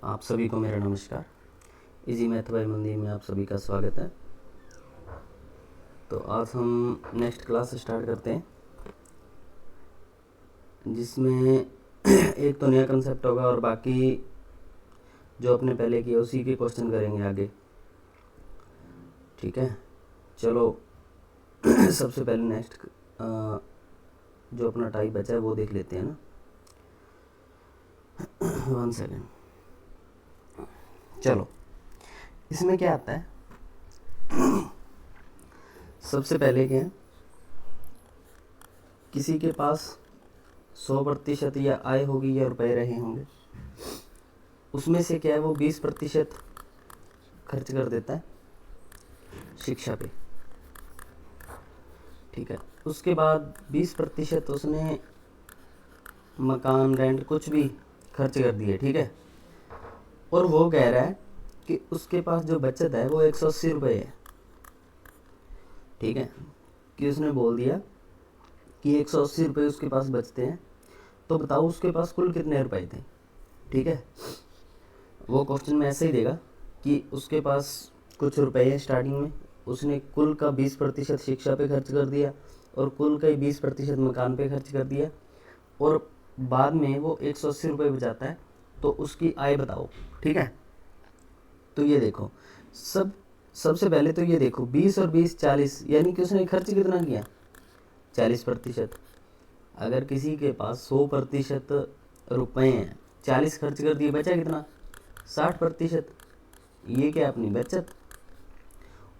आप सभी को मेरा नमस्कार। इजी मैथ बाय मंदिर में आप सभी का स्वागत है। तो आज हम नेक्स्ट क्लास स्टार्ट करते हैं, जिसमें एक तो नया कंसेप्ट होगा और बाकी जो अपने पहले किए उसी के क्वेश्चन करेंगे आगे। ठीक है, चलो सबसे पहले नेक्स्ट जो अपना टाइप बचा है वो देख लेते हैं ना। 1 सेकेंड। चलो, इसमें क्या आता है, सबसे पहले क्या है, किसी के पास 100% या आय होगी या रुपए रहे होंगे, उसमें से क्या है वो 20% खर्च कर देता है शिक्षा पे। ठीक है, उसके बाद 20% उसने मकान, रेंट, कुछ भी खर्च कर दिए। ठीक है, और वो कह रहा है कि उसके पास जो बचत है वो 180 रुपये है। ठीक है, कि उसने बोल दिया कि 180 रुपये उसके पास बचते हैं, तो बताओ उसके पास कुल कितने रुपए थे। ठीक है, वो क्वेश्चन में ऐसे ही देगा कि उसके पास कुछ रुपए है स्टार्टिंग में, उसने कुल का 20% शिक्षा पे खर्च कर दिया और कुल का 20% मकान पे खर्च कर दिया, और बाद में वो 180 रुपये बचाता है, तो उसकी आय बताओ। ठीक है, तो ये देखो, सबसे पहले तो ये देखो 20 और 20 40, यानी कि उसने खर्च कितना किया, 40%। अगर किसी के पास 100% रुपए हैं, 40 खर्च कर दिए, बचा कितना, 60%। ये क्या, अपनी बचत।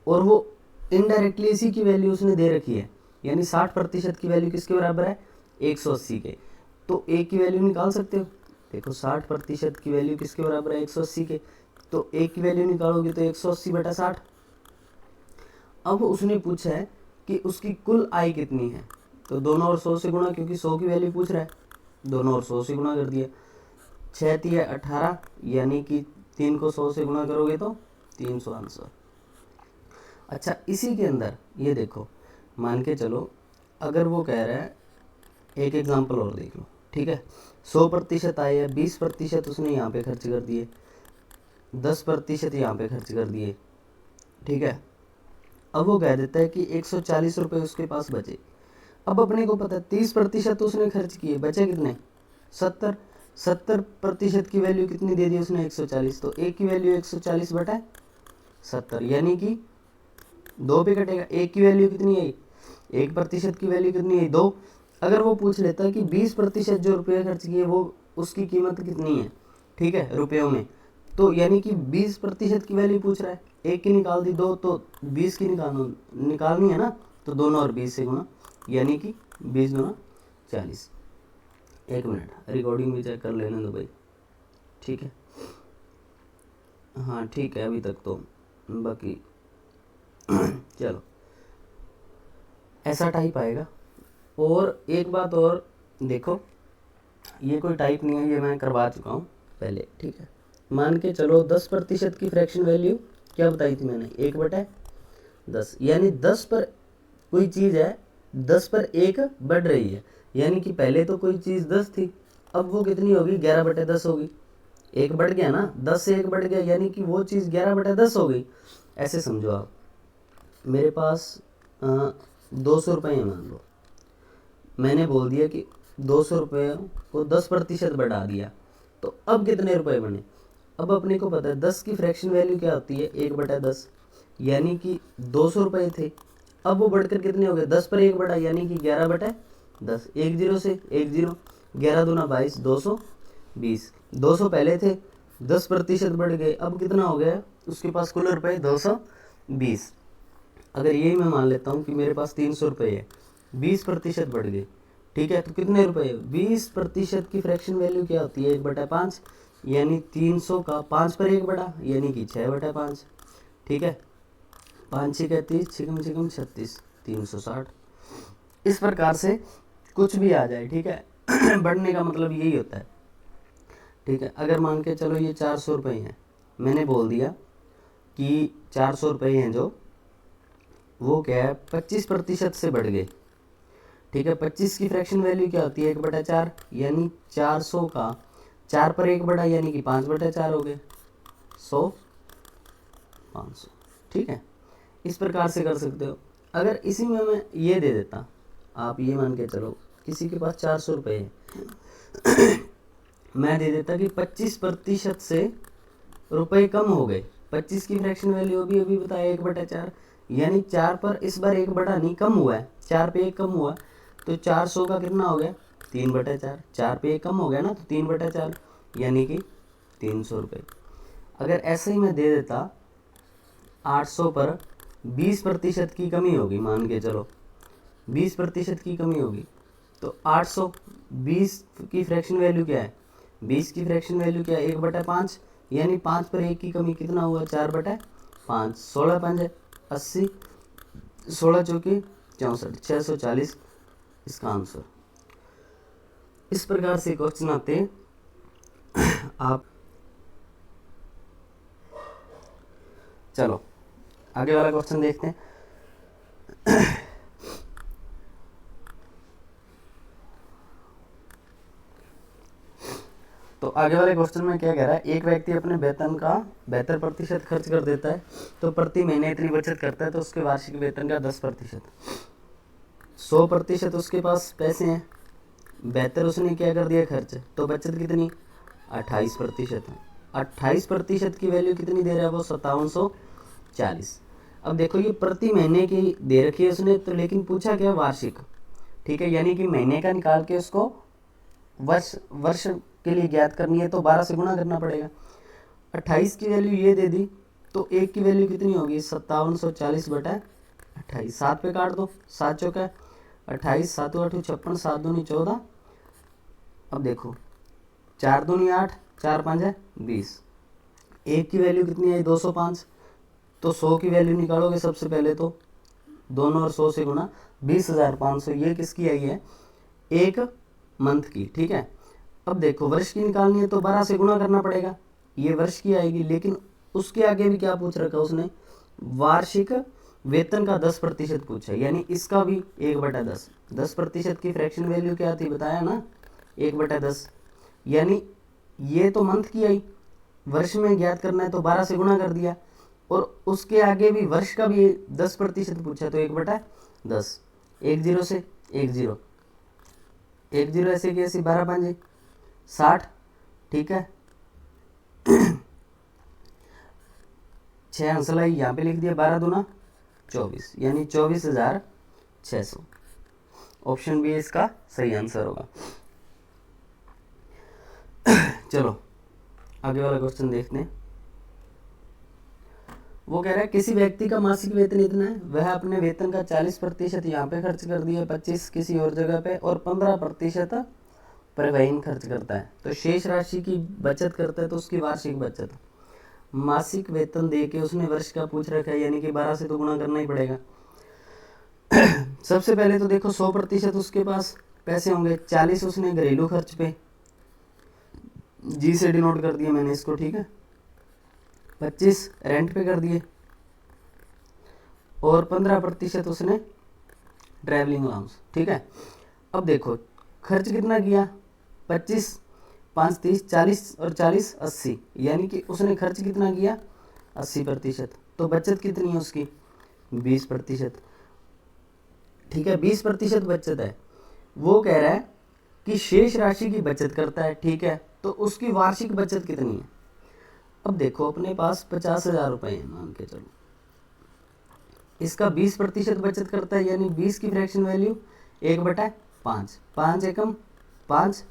और वो इनडायरेक्टली इसी की वैल्यू उसने दे रखी है, यानी 60% की वैल्यू किसके बराबर है, 180 के। तो ए की वैल्यू निकाल सकते हो। देखो 60% की वैल्यू किसके बराबर है, 180 के। तो ए की वैल्यू निकालोगे तो 180/60। अब उसने पूछा है कि उसकी कुल आय कितनी है, तो दोनों और 100 से गुणा, क्योंकि 100 की वैल्यू पूछ रहा है, दोनों और 100 से गुणा कर दिया। 6 3 18, यानी कि 3 को 100 से गुणा करोगे तो 300 आंसर। अच्छा, इसी के अंदर ये देखो, मान के चलो अगर वो कह रहा है, एक एग्जांपल और देख लो। ठीक है, 100% आए है, 20% उसने यहाँ पे खर्च कर दिए, 10% यहाँ पे खर्च कर दिए। ठीक है, अब वो कह देता है कि 140 रुपये उसके पास बचे। अब अपने को पता है 30% उसने खर्च किए, बचे कितने, 70। 70% की वैल्यू कितनी दे दी उसने, 140। तो एक की वैल्यू 140/70, यानी कि 2 पे कटेगा। एक की वैल्यू कितनी है, 1% की वैल्यू कितनी है, 2। अगर वो पूछ लेता है कि 20% जो रुपये खर्च किए वो उसकी कीमत कितनी है, ठीक है, रुपयों में, तो यानी कि 20% की वैल्यू पूछ रहा है, एक की निकाल दी 2, तो 20 की निकालनी है ना, तो दोनों और 20 से गुणा, यानी कि 20 गुणा 40। 1 मिनट, रिकॉर्डिंग भी चेक कर लेने दो भाई। ठीक है, हाँ ठीक है, अभी तक तो बाकी चलो, ऐसा टाइप आएगा। और एक बात और देखो, ये कोई टाइप नहीं है, ये मैं करवा चुका हूँ पहले। ठीक है, मान के चलो 10% की फ्रैक्शन वैल्यू क्या बताई थी मैंने, 1/10, यानी 10 पर कोई चीज़ है, 10 पर 1 बढ़ रही है, यानी कि पहले तो कोई चीज़ 10 थी, अब वो कितनी होगी, 11/10 होगी। 1 बढ़ गया ना, 10 से 1 बढ़ गया, यानी कि वो चीज़ 11/10 हो गई। ऐसे समझो आप, मेरे पास 200 रुपये है मान लो, मैंने बोल दिया कि 200 रुपये को 10% बढ़ा दिया, तो अब कितने रुपए बने। अब अपने को पता है 10 की फ्रैक्शन वैल्यू क्या होती है, 1/10, यानी कि 200 रुपये थे, अब वो बढ़कर कितने हो गए, 10 पर 1 बढ़ा, यानी कि 11/10। 1 0 से 1 0, 11 दूना 22, 220। 200 पहले थे, 10% बढ़ गए, अब कितना हो गया उसके पास कुल रुपये, 220। अगर यही मैं मान लेता हूँ कि मेरे पास 300 रुपये है, 20% बढ़ गए। ठीक है, तो कितने रुपए, 20% की फ्रैक्शन वैल्यू क्या होती है, 1/5, यानी 300 का 5 पर 1 बढ़ा, यानी कि 6/5। ठीक है, 5 6 31, 6 36, 360। इस प्रकार से कुछ भी आ जाए। ठीक है बढ़ने का मतलब यही होता है। ठीक है, अगर मान के चलो ये 400 रुपये हैं, मैंने बोल दिया कि 400 रुपये हैं जो, वो क्या है, 25% से बढ़ गए। ठीक है, 25 की फ्रैक्शन वैल्यू क्या होती है, 1/4, यानी 400 का 4 पर 1 बढ़ा यानी कि 5/4 हो गए, 100 500। ठीक है, इस प्रकार से कर सकते हो। अगर इसी में मैं ये दे देता, आप ये मान के चलो किसी के पास 400 रुपये है मैं दे देता कि 25% से रुपए कम हो गए, 25 की फ्रैक्शन वैल्यू अभी बताया 1/4, यानी 4 पर इस बार 1 बटा नहीं कम हुआ है, 4 पे 1 कम हुआ, तो 400 का कितना हो गया 3/4, 4 पे 1 कम हो गया ना, तो 3/4 यानी कि 300 रुपये। अगर ऐसे ही मैं दे देता 800 पर 20% की कमी होगी, मान के चलो 20% की कमी होगी, तो 800 20 की फ्रैक्शन वैल्यू क्या है, 20 की फ्रैक्शन वैल्यू क्या है 1/5, यानी 5 पर 1 की कमी कितना हुआ 4/5, 16 5 है 80, 16 चौके 64, 640 इसका आंसर। इस प्रकार से क्वेश्चन आते हैं आप। चलो आगे वाला क्वेश्चन देखते हैं। तो आगे वाले क्वेश्चन में क्या कह रहा है, एक व्यक्ति अपने वेतन का 72% खर्च कर देता है, तो प्रति महीने इतनी बचत करता है, तो उसके वार्षिक वेतन का 10%, 100% उसके पास पैसे हैं, 72 उसने क्या कर दिया खर्च, तो बचत कितनी 28% है। 28% की वैल्यू कितनी दे रहा है वो 5740। अब देखो ये प्रति महीने की दे रखी है उसने, तो लेकिन पूछा क्या वार्षिक, ठीक है, यानी कि महीने का निकाल के उसको वर्ष के लिए ज्ञात करनी है, तो 12 से गुणा करना पड़ेगा। 28 की वैल्यू ये दे दी, तो 1 की वैल्यू कितनी होगी 5740/28, 7 पे काट दो, 7 चौका 28, 7 8 56, 7 दूनी 14। अब देखो 4 दूनी 8, 4 5 है 20, 1 की वैल्यू कितनी आई 205, तो 100 की वैल्यू निकालोगे सबसे पहले, तो दोनों और 100 से गुणा 20,500, ये किसकी आई है एक मंथ की। ठीक है, अब देखो वर्ष की निकालनी है तो 12 से गुणा करना पड़ेगा, ये वर्ष की आएगी, लेकिन उसके आगे भी क्या पूछ रखा उसने, वार्षिक वेतन का 10% पूछा है, यानी इसका भी 1/10, 10% की फ्रैक्शन वैल्यू क्या थी बताया ना 1/10, यानी ये तो मंथ की आई, वर्ष में ज्ञात करना है तो 12 से गुणा कर दिया, और उसके आगे भी वर्ष का भी 10% पूछा, तो 1/10, 1 0 से 1 0, 1 0 ऐसे की ऐसी, 12 5 60, ठीक है 6 हंसला यहाँ पे लिख दिया, 12 दूना 24, यानी 24,600। ऑप्शन बी इसका सही आंसर होगा। चलो आगे वाला क्वेश्चन देखते हैं। वो कह रहा है किसी व्यक्ति का मासिक वेतन इतना है, वह अपने वेतन का 40% यहाँ पे खर्च कर दिया, 25 किसी और जगह पे, और 15% परिवहन खर्च करता है, तो शेष राशि की बचत करता है, तो उसकी वार्षिक बचत। मासिक वेतन दे के उसने वर्ष का पूछ रखा है, यानी कि 12 से तो गुणा करना ही पड़ेगा। सबसे पहले तो देखो 100% उसके पास पैसे होंगे, 40 उसने घरेलू खर्च पे, जी से डिनोट कर दिया मैंने इसको, ठीक है, 25 रेंट पे कर दिए, और 15% उसने ट्रैवलिंग अलाउंस। ठीक है, अब देखो खर्च कितना किया, 25 5 30 40 और 40 80, यानी कि उसने खर्च कितना किया 80%, तो बचत कितनी है उसकी 20%। ठीक है, 20% बचत है। वो कह रहा है कि शेष राशि की बचत करता है, ठीक है, तो उसकी वार्षिक बचत कितनी है। अब देखो अपने पास 50,000 रुपये है मान के चलो, इसका 20% बचत करता है, यानी 20 की फ्रैक्शन वैल्यू 1/5, 5 एकम 5,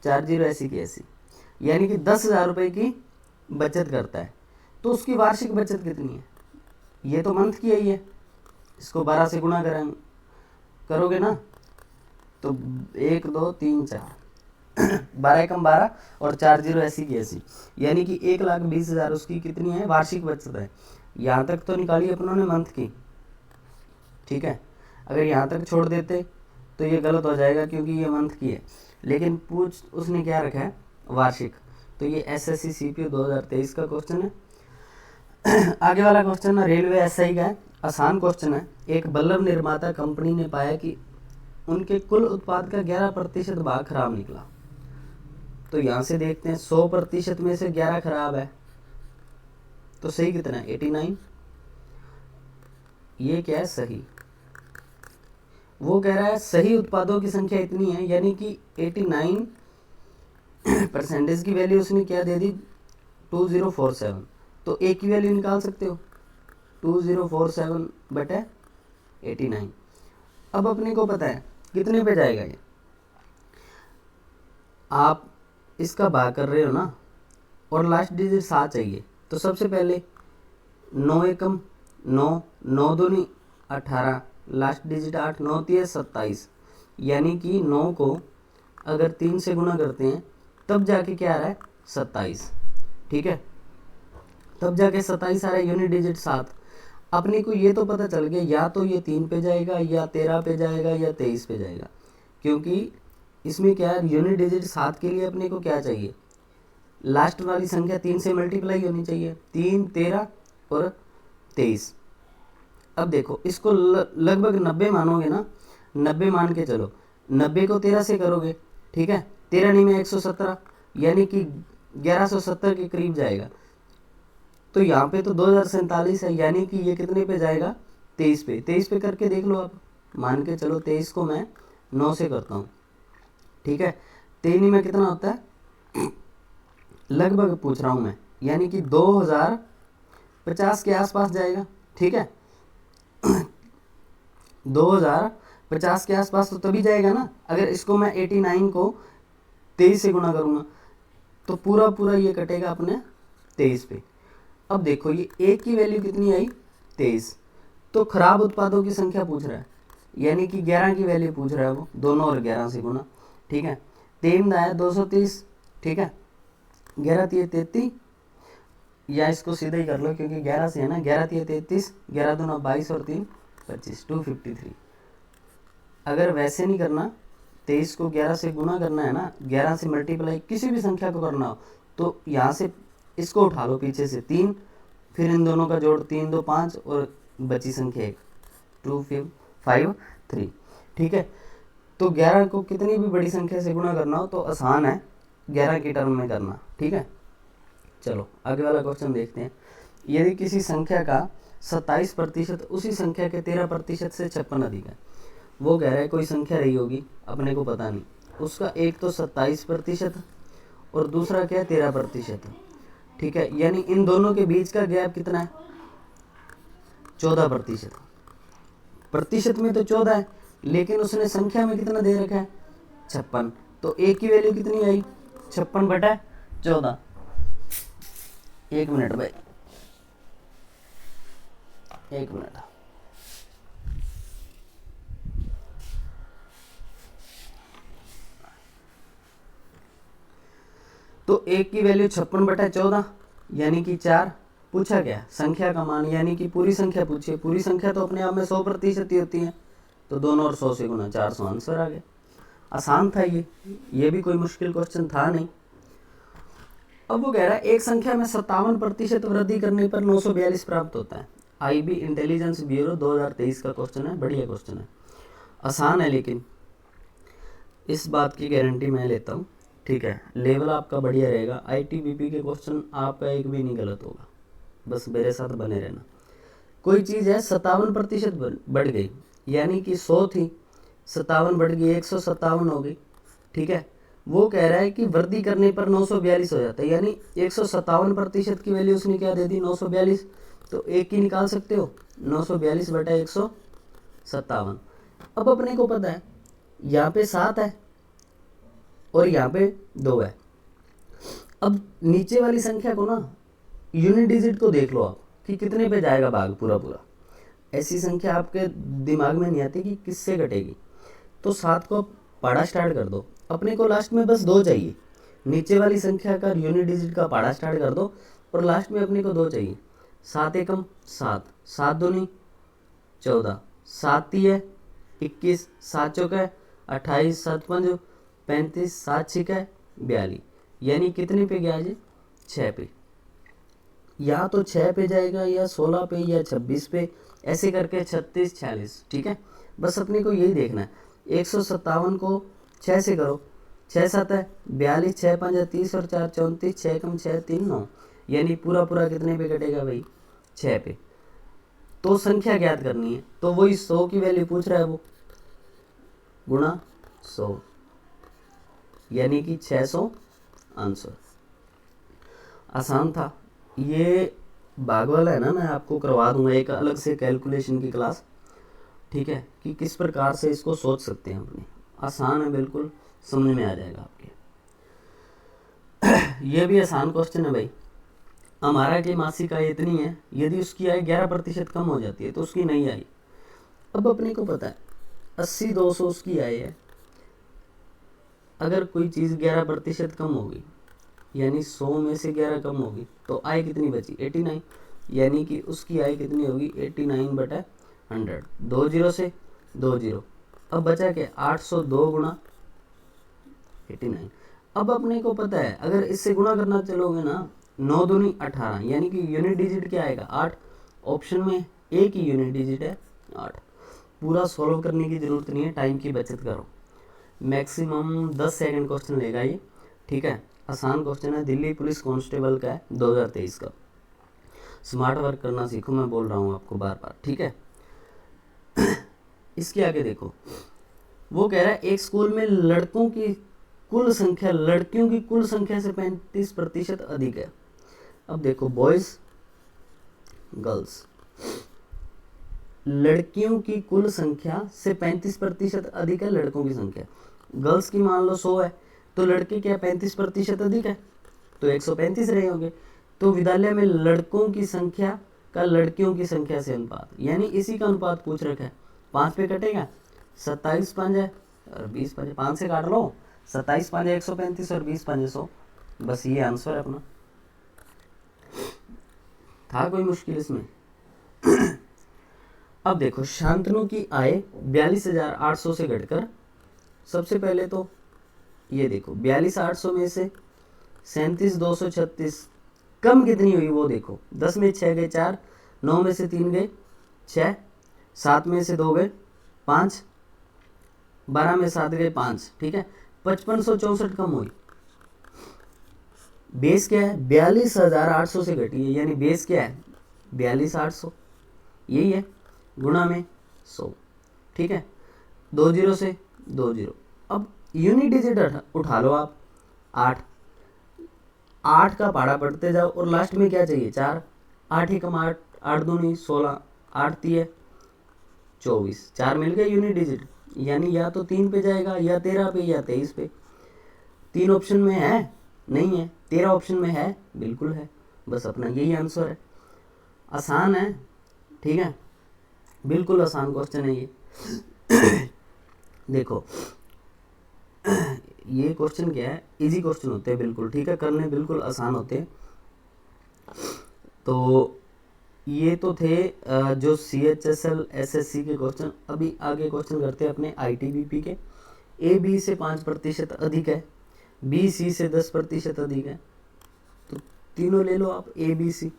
4 0 ऐसी की ऐसी, यानी कि 10,000 रुपये की बचत करता है, तो उसकी वार्षिक बचत कितनी है, ये तो मंथ की आई है, इसको 12 से गुणा करोगे ना, तो 1 2 3 4 12 एकम 12 और 4 0 ऐसी की ऐसी, यानी कि 1,20,000 उसकी कितनी है वार्षिक बचत है। यहाँ तक तो निकाली अपनों ने मंथ की, ठीक है, अगर यहाँ तक छोड़ देते तो ये गलत हो जाएगा क्योंकि ये मंथ की है, लेकिन पूछ उसने क्या रखा है वार्षिक, तो ये SSC CPO 2023 का क्वेश्चन है। आगे वाला क्वेश्चन रेलवे SI का है, आसान क्वेश्चन है। एक बल्लभ निर्माता कंपनी ने पाया कि उनके कुल उत्पाद का 11% भाग खराब निकला, तो यहाँ से देखते हैं 100% में से 11 खराब है, तो सही कितना है 89। ये क्या है सही। वो कह रहा है सही उत्पादों की संख्या इतनी है, यानी कि 89% की वैल्यू उसने क्या दे दी 2047। तो ए की वैल्यू निकाल सकते हो 2047 बटे 89। अब अपने को पता है कितने पे जाएगा ये, आप इसका भाग कर रहे हो ना और लास्ट डिजिट 7 चाहिए। तो सबसे पहले 9 एकम 9, 9 दूनी 18, लास्ट डिजिट 8, 9 तिये 27, यानी कि 9 को अगर 3 से गुना करते हैं तब जाके क्या आ रहा है 27। ठीक है, तब जाके 27 आ रहा है, यूनिट डिजिट 7। अपने को ये तो पता चल गया या तो ये 3 पे जाएगा या 13 पे जाएगा या 23 पे जाएगा, क्योंकि इसमें क्या है यूनिट डिजिट 7 के लिए अपने को क्या चाहिए, लास्ट वाली संख्या 3 से मल्टीप्लाई होनी चाहिए, 3, 13 और 23। अब देखो इसको लगभग 90 मानोगे ना, 90 मान के चलो, 90 को 13 से करोगे, ठीक है, 13 नहीं में 117, यानी कि 1170 के करीब जाएगा। तो यहाँ पे तो 2047 है, यानी कि ये कितने पे जाएगा 23 पे। 23 पे करके देख लो आप, मान के चलो 23 को मैं 9 से करता हूँ, ठीक है, 3 में कितना होता है लगभग पूछ रहा हूँ मैं, यानी कि 2050 के आसपास जाएगा। ठीक है 2050 के आसपास तो तभी जाएगा ना, अगर इसको मैं 89 को 23 से गुना करूँगा तो पूरा पूरा ये कटेगा अपने 23 पे। अब देखो ये एक की वैल्यू कितनी आई 23, तो खराब उत्पादों की संख्या पूछ रहा है, यानी कि 11 की वैल्यू पूछ रहा है वो, दोनों और 11 से गुना। ठीक है, 3 आया 230, ठीक है, 11 तिये 33, या इसको सीधा ही कर लो क्योंकि 11 से है ना, 11 तिये 33, 11 दूना 22 और 3 25, 253। अगर वैसे नहीं करना, 23 को 11 से गुना करना है ना, 11 से मल्टीप्लाई किसी भी संख्या को करना हो, तो यहाँ से इसको उठा लो पीछे से 3, फिर इन दोनों का जोड़ 3 2 5 और बची संख्या 1, 2 5 3। ठीक है, तो 11 को कितनी भी बड़ी संख्या से गुणा करना हो तो आसान है 11 की टर्म में करना। ठीक है, चलो आगे वाला क्वेश्चन देखते हैं। यदि किसी संख्या का 27% उसी संख्या के 13% से 56 अधिक है, वो कह रहा है कोई संख्या रही होगी, अपने को पता नहीं, उसका एक तो 27% और दूसरा क्या है 13%। ठीक है, यानी इन दोनों के बीच का गैप कितना है 14%। प्रतिशत में तो 14 है, लेकिन उसने संख्या में कितना दे रखा है 56, तो एक की वैल्यू कितनी आई 56/14। एक मिनट भाई, एक मिनट। तो एक की वैल्यू 56/14 यानी कि 4। पूछा क्या संख्या का मान, यानी कि पूरी संख्या पूछी है। पूरी संख्या तो अपने आप में 100% ही होती है, तो दोनों और 100 से गुना 400 आंसर आ गया। आसान था ये भी कोई मुश्किल क्वेश्चन था नहीं। अब वो कह रहा है एक संख्या में 57% वृद्धि करने पर 942 प्राप्त होता है। IB इंटेलिजेंस ब्यूरो 2023 का क्वेश्चन है, बढ़िया क्वेश्चन है, आसान है, लेकिन इस बात की गारंटी मैं लेता हूँ। ठीक है, लेवल आपका बढ़िया रहेगा। ITBP के क्वेश्चन आपका एक भी नहीं गलत होगा, बस मेरे साथ बने रहना। कोई चीज़ है 57% बढ़ गई, यानी कि 100 थी 57 बढ़ गई 157 हो गई। ठीक है, वो कह रहा है कि वृद्धि करने पर 942 हो जाता है, यानी 157% की वैल्यू उसने क्या दे दी 942, तो एक की निकाल सकते हो 942/157। अब अपने को पता है यहाँ पे 7 है और यहाँ पे 2 है। अब नीचे वाली संख्या को ना यूनिट डिजिट को देख लो आप कि कितने पे जाएगा भाग पूरा पूरा। ऐसी संख्या आपके दिमाग में नहीं आती कि किससे घटेगी, तो 7 को पढ़ा स्टार्ट कर दो। अपने को लास्ट में बस 2 चाहिए, नीचे वाली संख्या का यूनिट डिजिट का पढ़ा स्टार्ट कर दो और लास्ट में अपने को 2 चाहिए। 7 एकम 7, 7 दूनी 14, 7 तिये 21, 7 चौका 28, 7 पंज 35, 7 छिका 42, यानी कितने पे गया जी 6 पे। या तो 6 पे जाएगा या 16 पे या 26 पे, ऐसे करके 36 46। ठीक है, बस अपने को यही देखना है। 157 को 6 से करो, 6 7 है 42, 6 5 30 और 4 34, 6 कम 6 3 9, यानी पूरा पूरा कितने पे कटेगा भाई, 6 पे। तो संख्या ज्ञात करनी है, तो वही 100 की वैल्यू पूछ रहा है वो, गुणा 100, यानी कि 600 आंसर। आसान था ये। भाग वाला है ना, मैं आपको करवा दूंगा एक अलग से कैलकुलेशन की क्लास, ठीक है, कि किस प्रकार से इसको सोच सकते हैं अपने। आसान है बिल्कुल, समझ में आ जाएगा आपके। ये भी आसान क्वेश्चन है भाई। हमारा की मासिक आय इतनी है, यदि उसकी आय 11% कम हो जाती है तो उसकी नहीं आई। अब अपने को पता है 80 200 उसकी आय है, अगर कोई चीज़ 11% कम होगी, यानी 100 में से 11 कम होगी, तो आय कितनी बची, 89, यानी कि उसकी आय कितनी होगी, 89/100। 2 जीरो से 2 जीरो, अब बचा क्या, 802 गुणा 89। अब अपने को पता है अगर इससे गुणा करना चलोगे ना, 9 दूनी 18, यानी कि यूनिट डिजिट क्या आएगा, 8। ऑप्शन में एक ही यूनिट डिजिट है 8। पूरा सॉल्व करने की जरूरत नहीं है, टाइम की बचत करो। मैक्सिमम 10 सेकंड क्वेश्चन लेगा ये, ठीक है। आसान क्वेश्चन है, दिल्ली पुलिस कांस्टेबल का है 2023 का। स्मार्ट वर्क करना सीखो, मैं बोल रहा हूँ आपको बार बार, ठीक है। इसके आगे देखो, वो कह रहा है एक स्कूल में लड़कों की कुल संख्या लड़कियों की कुल संख्या से 35% अधिक है। अब देखो, बॉयज गर्ल्स, लड़कियों की कुल संख्या से 35% अधिक है लड़कों की संख्या। गर्ल्स की मान लो 100 है, तो लड़के क्या 35% अधिक है, तो 135 रहे होंगे। तो विद्यालय में लड़कों की संख्या का लड़कियों की संख्या से अनुपात, यानी इसी का अनुपात पूछ रखा है। 5 पे कटेगा, 27 5 है और 20 5, 5 से काट लो, 27 5 135 और 20 5 100, बस ये आंसर है अपना। था कोई मुश्किल इसमें? अब देखो, शांतनु की आय 42,800 से घटकर, सबसे पहले तो ये देखो 42,800 में से 37,236 कम कितनी हुई वो देखो। 10 में 6 गए 4, 9 में से 3 गए 6, 7 में से 2 गए 5, 12 में 7 गए 5, ठीक है। 5564 कम हुई। बेस क्या है, 42,800 से घटी है, यानी बेस क्या है 42,800, यही है, गुणा में 100, ठीक है। 2 जीरो से 2 जीरो। अब यूनिट डिजिट उठा लो आप, 8 8 का पहाड़ा पढ़ते जाओ और लास्ट में क्या चाहिए, 4। 8 ही कम 8, 8 दूनी 16, 8 तीय 24, 4 मिल गए यूनिट डिजिट, यानी या तो 3 पे जाएगा, या 13 पे, या 23 पे। 3 ऑप्शन में है, नहीं है। 13 ऑप्शन में है, बिल्कुल है। बस अपना यही आंसर है। आसान है, ठीक है, बिल्कुल आसान क्वेश्चन है ये। देखो, ये क्वेश्चन क्या है, इजी क्वेश्चन होते हैं बिल्कुल, ठीक है, करने बिल्कुल आसान होते हैं। तो ये तो थे जो CHSL SSC के क्वेश्चन। अभी आगे क्वेश्चन करते हैं अपने ITBP के। A B से 5% अधिक है, B C से 10% अधिक है, तो तीनों ले लो आप, A B C।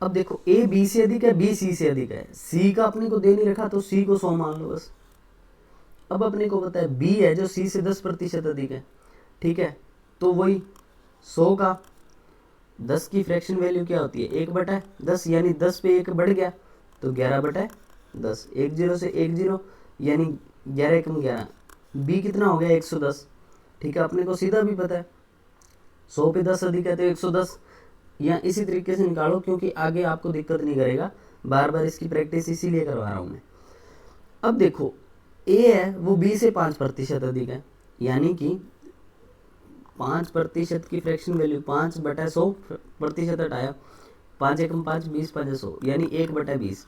अब देखो, A B से अधिक है, B C से अधिक है, C का अपने को दे नहीं रखा, तो C को 100 मान लो बस। अब अपने को पता है B है जो C से 10% अधिक है, ठीक है, तो वही 100 का 10 की फ्रैक्शन वैल्यू क्या होती है, 1/10, यानी 10 पे 1 बढ़ गया तो 11/10। 1 जीरो से 1 जीरो, यानी 11 कम 11, B कितना हो गया 110, ठीक है। अपने को सीधा भी पता है 100 पे 10 अधिक है तो 110, या इसी तरीके से निकालो, क्योंकि आगे आपको दिक्कत नहीं करेगा, बार बार इसकी प्रैक्टिस इसीलिए करवा रहा हूँ मैं। अब देखो, A है वो B से 5% अधिक है, यानी कि 5% की फ्रैक्शन वैल्यू 5/100% हटाया, 5 एकम 5, 20 5 100, यानी 1/20,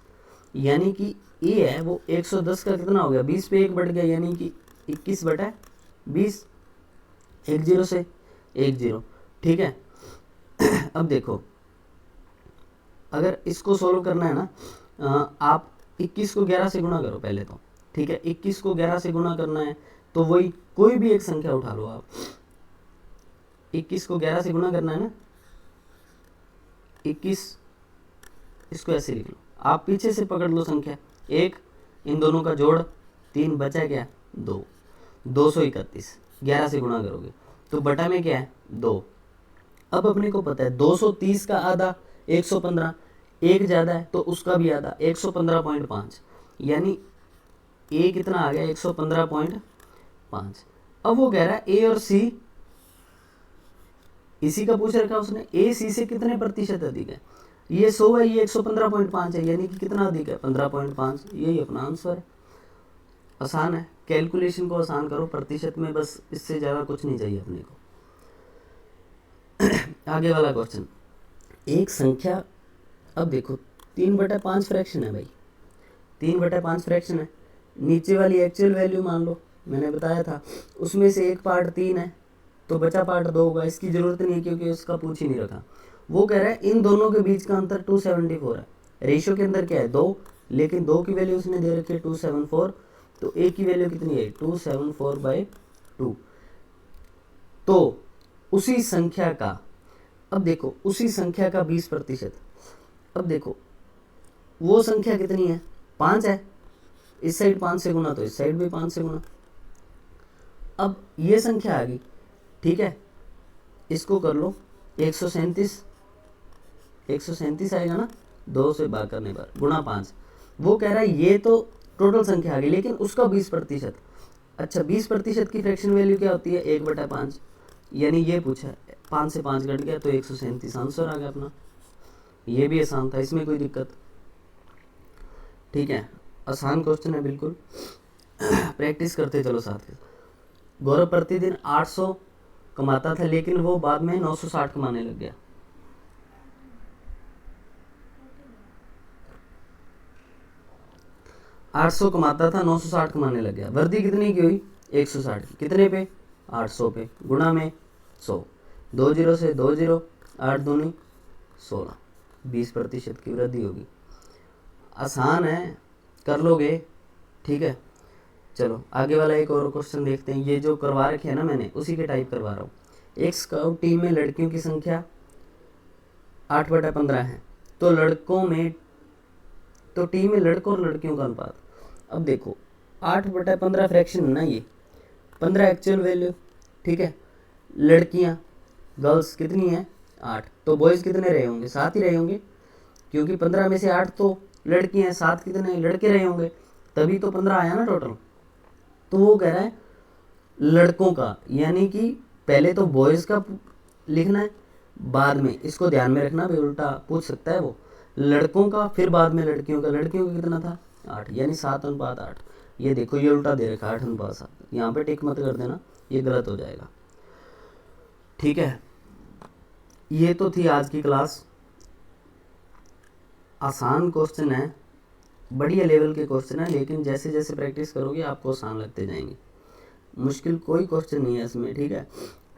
यानी कि A है वो 110 का कितना हो गया, 20 पे 1 बढ़ गया, यानी कि 21/20। 1 जीरो से 1 जीरो, ठीक है। अब देखो, अगर इसको सोल्व करना है ना, आप 21 को 11 से गुणा करो पहले तो, ठीक है। 21 को 11 से गुणा करना है तो वही कोई भी एक संख्या उठा लो आप। 21 को 11 से गुणा करना है ना, 21, इसको ऐसे लिख लो, आप पीछे से पकड़ लो संख्या 1, इन दोनों का जोड़ 3, बचा क्या 2, 231, 11 से गुणा करोगे तो बटा में क्या है 2। अब अपने को पता है 230 का आधा 115, एक ज़्यादा है तो उसका भी आधा 115.5, यानी ए कितना आ गया 115.5। अब वो कह रहा है ए और सी, इसी का पूछ रखा उसने, ए सी से कितने प्रतिशत अधिक है। ये 100 है, ये 115.5 है, यानी कि कितना अधिक है 15.5। यही अपना आंसर है। आसान है, कैलकुलेशन को आसान करो प्रतिशत में, बस इससे ज़्यादा कुछ नहीं चाहिए अपने को। आगे वाला क्वेश्चन, एक संख्या, अब देखो 3/5 फ्रैक्शन है भाई, 3/5 फ्रैक्शन है। नीचे वाली एक्चुअल वैल्यू मान लो, मैंने बताया था उसमें से एक पार्ट 3 है तो बचा पार्ट 2 होगा। इसकी ज़रूरत नहीं है क्योंकि उसका पूछ ही नहीं रखा। वो कह रहा है इन दोनों के बीच का अंतर 274 है। रेशियो के अंदर क्या है 2, लेकिन 2 की वैल्यू उसने दे रखी है 274, तो ए की वैल्यू कितनी है 274/2। तो उसी संख्या का, अब देखो उसी संख्या का 20%, अब देखो वो संख्या कितनी है 5 है, इस साइड 5 से गुना तो इस साइड भी 5 से गुना। अब ये संख्या आ गई, ठीक है, इसको कर लो 137 आएगा ना, 2 से भाग करने पर गुणा 5। वो कह रहा है ये तो टोटल संख्या आ गई लेकिन उसका 20%। अच्छा 20% की फ्रैक्शन वैल्यू क्या होती है 1/5, यानी ये पूछा है 5 से 5 घट गया तो 137 आंसर आ गया अपना। ये भी आसान था, इसमें कोई दिक्कत, ठीक है, आसान क्वेश्चन है बिल्कुल। प्रैक्टिस करते चलो साथ के। गौरव प्रतिदिन 800 कमाता था लेकिन वो बाद में 960 कमाने लग गया। आठ सौ कमाता था 960 कमाने लग गया। वृद्धि कितनी की हुई 160 की, कितने पे 800 पे, गुणा में 100, 2 जीरो से 2 जीरो, 8 दूनी 16, 20% की वृद्धि होगी। आसान है, कर लोगे, ठीक है। चलो आगे वाला एक और क्वेश्चन देखते हैं। ये जो करवा रखे है ना मैंने उसी के टाइप करवा रहा हूँ। एक स्काउट टीम में लड़कियों की संख्या 8/15 है, तो लड़कों में, तो टीम में लड़कों और लड़कियों का अनुपात। अब देखो 8/15 फ्रैक्शन है ना, ये 15 एक्चुअल वैल्यू, ठीक है। लड़कियां गर्ल्स कितनी है 8, तो बॉयज़ कितने रहे होंगे 7 ही रहे होंगे, क्योंकि 15 में से 8 तो लड़कियां हैं, 7 कितने लड़के रहे होंगे, तभी तो 15 आया ना टोटल। तो वो कह रहा है लड़कों का, यानी कि पहले तो बॉयज़ का लिखना है, बाद में इसको ध्यान में रखना, भी उल्टा पूछ सकता है वो, लड़कों का फिर बाद में लड़कियों का। लड़कियों का कितना था 8, यानी 7:8। ये देखो ये उल्टा दे रखा 8:7, यहाँ पे टिक मत कर देना, ये गलत हो जाएगा, ठीक है। ये तो थी आज की क्लास। आसान क्वेश्चन है, बढ़िया लेवल के क्वेश्चन है, लेकिन जैसे जैसे प्रैक्टिस करोगे आपको आसान लगते जाएंगे। मुश्किल कोई क्वेश्चन नहीं है इसमें, ठीक है।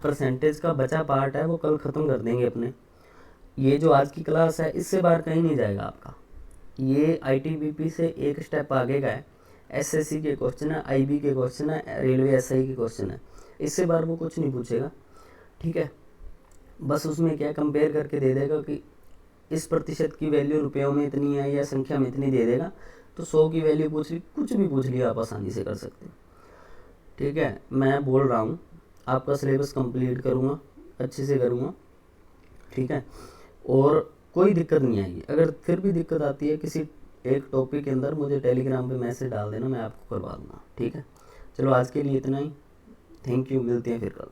परसेंटेज का बचा पार्ट है वो कल ख़त्म कर देंगे अपने। ये जो आज की क्लास है इससे बाहर कहीं नहीं जाएगा आपका। ये ITBP से एक स्टेप आगे का है। SSC के क्वेश्चन है, IB के क्वेश्चन है, रेलवे SI के क्वेश्चन है, इससे बाहर वो कुछ नहीं पूछेगा, ठीक है। बस उसमें क्या कंपेयर करके दे देगा कि इस प्रतिशत की वैल्यू रुपयों में इतनी है या संख्या में इतनी दे देगा, तो 100 की वैल्यू पूछ ली, कुछ भी पूछ लिया आप आसानी से कर सकते हैं, ठीक है। मैं बोल रहा हूँ आपका सिलेबस कंप्लीट करूँगा, अच्छे से करूँगा, ठीक है। और कोई दिक्कत नहीं आएगी। अगर फिर भी दिक्कत आती है किसी एक टॉपिक के अंदर, मुझे टेलीग्राम पे मैसेज डाल देना, मैं आपको करवा दूँगा, ठीक है। चलो आज के लिए इतना ही, थैंक यू, मिलते हैं फिर कल।